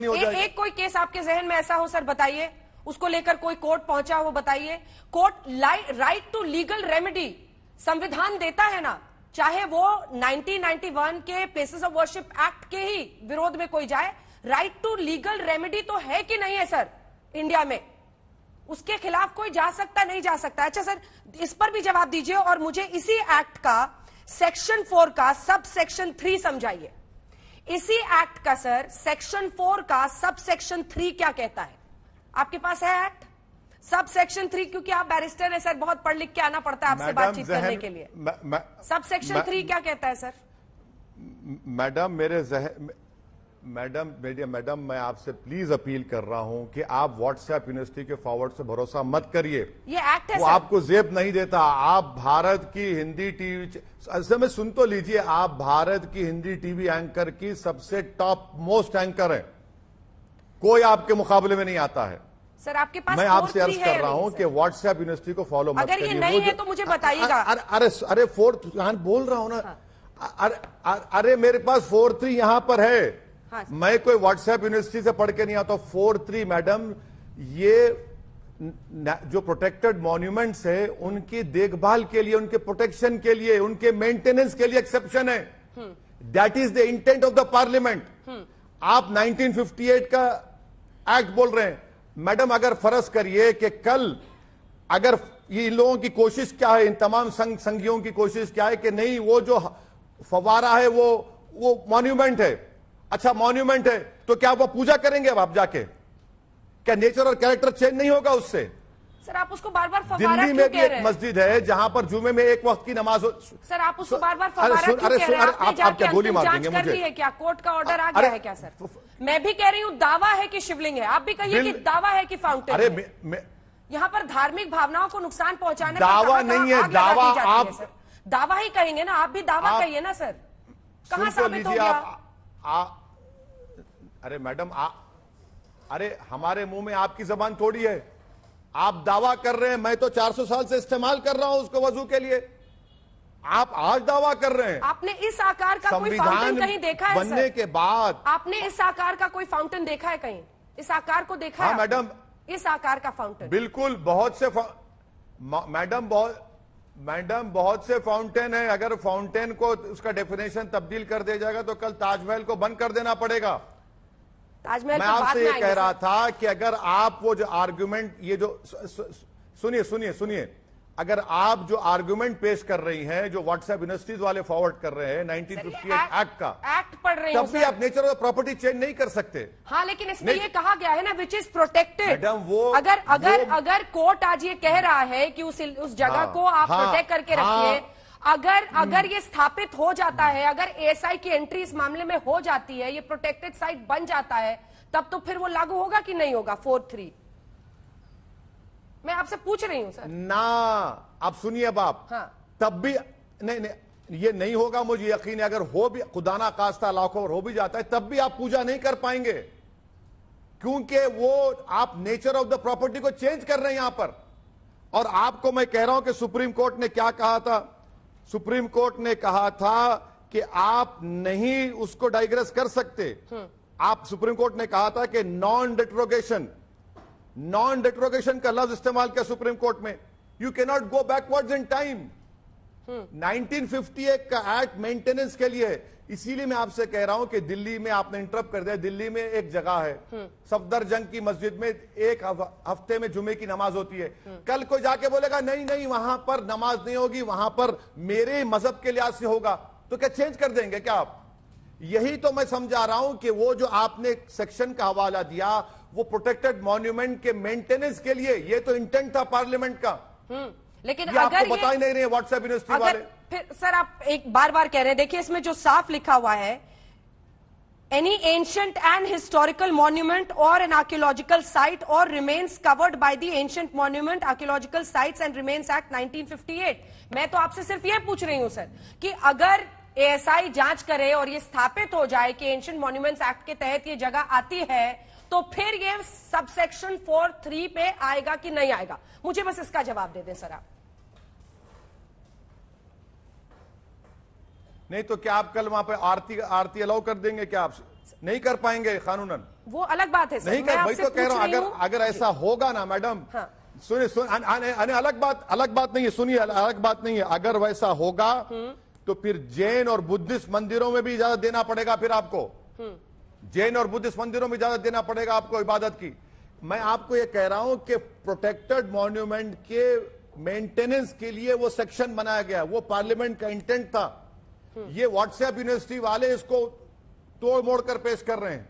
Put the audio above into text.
एक कोई केस आपके जहन में ऐसा हो सर, बताइए। उसको लेकर कोई कोर्ट पहुंचा हो, बताइए। Court right to legal remedy संविधान देता है ना, चाहे वो 1991 के प्लेसेस ऑफ वर्शिप एक्ट के ही विरोध में कोई जाए, राइट टू लीगल रेमेडी तो है कि नहीं है सर इंडिया में? उसके खिलाफ कोई जा सकता नहीं जा सकता? अच्छा सर, इस पर भी जवाब दीजिए और मुझे इसी एक्ट का सेक्शन 4 का सब सेक्शन 3 समझाइए। इसी एक्ट का सर सेक्शन 4 का सब सेक्शन 3 क्या कहता है? आपके पास है एक्ट सब सेक्शन 3? क्योंकि आप बैरिस्टर हैं सर, बहुत पढ़ लिख के आना पड़ता है आपसे बातचीत करने के लिए। सब सेक्शन 3 क्या कहता है सर? मैडम मैं आपसे प्लीज अपील कर रहा हूं कि आप व्हाट्सएप यूनिवर्सिटी के फॉरवर्ड से भरोसा मत करिए। ये एक्ट है वो सर, आपको जेब नहीं देता। आप भारत की हिंदी टीवी, ऐसे में सुन तो लीजिए, आप भारत की हिंदी टीवी एंकर की सबसे टॉप मोस्ट एंकर है, कोई आपके मुकाबले में नहीं आता है सर। आपके पास मैं आपसे अर्ज कर रहा हूं कि व्हाट्सएप यूनिवर्सिटी को फॉलो मत करिए। अगर ये नहीं है तो मुझे बताइएगा। अरे 4 बोल रहा हूं ना। अरे मेरे पास 4-3 यहां पर है। हाँ, मैं कोई व्हाट्सएप यूनिवर्सिटी से पढ़ के नहीं आता। 4-3 मैडम, ये जो प्रोटेक्टेड मॉन्यूमेंट्स है उनकी देखभाल के लिए, उनके प्रोटेक्शन के लिए, उनके मेंटेनेंस के लिए एक्सेप्शन है। That is the intent of the parliament. आप 1958 का एक्ट बोल रहे हैं मैडम। अगर फर्ज करिए कि कल अगर ये इन लोगों की कोशिश क्या है, इन तमाम संघियों की कोशिश क्या है कि नहीं वो जो फवारा है वो मॉन्यूमेंट है। अच्छा मॉन्यूमेंट है तो क्या वो पूजा करेंगे अब आप जाके? क्या नेचर और कैरेक्टर चेंज नहीं होगा उससे? सर आप उसको बार बार फवारा दिल्ली में भी एक मस्जिद है जहां पर जुमे में एक वक्त की नमाज हो। सर आप उसको बार बार फवारा क्यों कह रहे हैं? आप क्या गोली मार देंगे मुझे? है क्या कोर्ट का ऑर्डर आ गया है क्या सर? मैं भी कह रही हूँ दावा है कि शिवलिंग है, आप भी कहिए कि दावा है कि फाउंटेन। अरे यहाँ पर धार्मिक भावनाओं को नुकसान पहुंचाने दावा नहीं है, दावा आप दावा ही कहेंगे ना, आप भी दावा कहिए ना सर। कहां साबित हो गया? अरे मैडम अरे हमारे मुंह में आपकी जबान थोड़ी है। आप दावा कर रहे हैं, मैं तो 400 साल से इस्तेमाल कर रहा हूं उसको वजू के लिए। आप आज दावा कर रहे हैं। आपने इस आकार का कोई फाउंटेन कहीं देखा है बनने के बाद? आपने इस आकार का कोई फाउंटेन देखा है कहीं? इस आकार को देखा है मैडम? इस आकार का फाउंटेन बिल्कुल, बहुत से मैडम बहुत से फाउंटेन है। अगर फाउंटेन को उसका डेफिनेशन तब्दील कर दिया जाएगा तो कल ताजमहल को बंद कर देना पड़ेगा। ताजमहल मैं आपसे ये कह रहा था कि अगर आप वो जो आर्ग्यूमेंट, ये जो सुनिए, अगर आप जो आर्ग्यूमेंट पेश कर रही हैं, जो व्हाट्सएप यूनिवर्सिटीज वाले फॉरवर्ड कर रहे हैं 1958 एक्ट का, एक्ट पढ़ रही हूं, तब भी आप नेचर ऑफ प्रॉपर्टी चेंज नहीं कर सकते। हाँ लेकिन इसमें ये कहा गया है ना विच इज प्रोटेक्टेड। मैडम वो अगर कोर्ट आज ये कह रहा है कि उस जगह को आप प्रोटेक्ट करके रखिए, अगर ये स्थापित हो जाता है, अगर एएसआई की एंट्री इस मामले में हो जाती है, ये प्रोटेक्टेड साइट बन जाता है, तब तो फिर वो लागू होगा कि नहीं होगा 4-3? मैं आपसे पूछ रही हूं सर ना। आप सुनिए बाप, तब भी नहीं, ये नहीं होगा, मुझे यकीन है। अगर हो भी खुदा ना खास्ता लाखों हो भी जाता है, तब भी आप पूजा नहीं कर पाएंगे, क्योंकि वो आप नेचर ऑफ द प्रॉपर्टी को चेंज कर रहे हैं यहां पर। और आपको मैं कह रहा हूं कि सुप्रीम कोर्ट ने क्या कहा था? सुप्रीम कोर्ट ने कहा था कि आप नहीं उसको डाइग्रेस कर सकते। आप सुप्रीम कोर्ट ने कहा था कि नॉन डिट्रोगेशन का लफ्ज इस्तेमाल किया सुप्रीम कोर्ट में। You can not go backwards in time. 1958 का एक्ट मेंटेनेंस के लिए। इसीलिए मैं आपसे कह रहा हूं कि दिल्ली में आपने इंटरप्ट कर दिया। दिल्ली में एक जगह है सफदरजंग की मस्जिद में एक हफ्ते में जुमे की नमाज होती है। कल कोई जाके बोलेगा नहीं वहां पर नमाज नहीं होगी, वहां पर मेरे मजहब के लिहाज से होगा, तो क्या चेंज कर देंगे क्या आप? यही तो मैं समझा रहा हूं कि वो जो आपने सेक्शन का हवाला दिया वो प्रोटेक्टेड मॉन्यूमेंट के मेंटेनेंस के लिए, ये तो इंटेंट था पार्लियामेंट का। लेकिन ये अगर आपको बता ही नहीं रहे व्हाट्सएप यूनिवर्सिटी वाले। फिर सर आप एक बार कह रहे हैं, देखिए इसमें जो साफ लिखा हुआ है, any ancient and historical monument और एन आर्कियोलॉजिकल साइट और remains covered by the ancient monument archaeological sites and remains act 1958। मैं तो आपसे सिर्फ ये पूछ रही हूं सर कि अगर एएसआई जांच करे और ये स्थापित हो जाए कि एंशिएंट मॉन्यूमेंट्स एक्ट के तहत ये जगह आती है, तो फिर ये सबसेक्शन 4-3 पे आएगा कि नहीं आएगा? मुझे बस इसका जवाब दे दें सर आप। नहीं तो क्या आप कल वहां पे आरती अलाउ कर देंगे? क्या आप नहीं कर पाएंगे कानूनन? वो अलग बात है सर। नहीं मैं कर, वही आपसे तो कह रहा पूछ रही हूं, अगर ऐसा होगा ना मैडम, हाँ। सुनिए अलग बात नहीं है, सुनिए अलग बात नहीं है। अगर वैसा होगा तो फिर जैन और बुद्धिस्ट मंदिरों में भी इजाजत देना पड़ेगा फिर आपको। जैन और बुद्धिस्ट मंदिरों में इजाजत देना पड़ेगा आपको इबादत की। मैं आपको यह कह रहा हूं कि प्रोटेक्टेड मॉन्यूमेंट के मेंटेनेंस के लिए वो सेक्शन बनाया गया, वो पार्लियामेंट का इंटेंट था। ये व्हाट्सएप यूनिवर्सिटी वाले इसको तोड़ मोड़ कर पेश कर रहे हैं।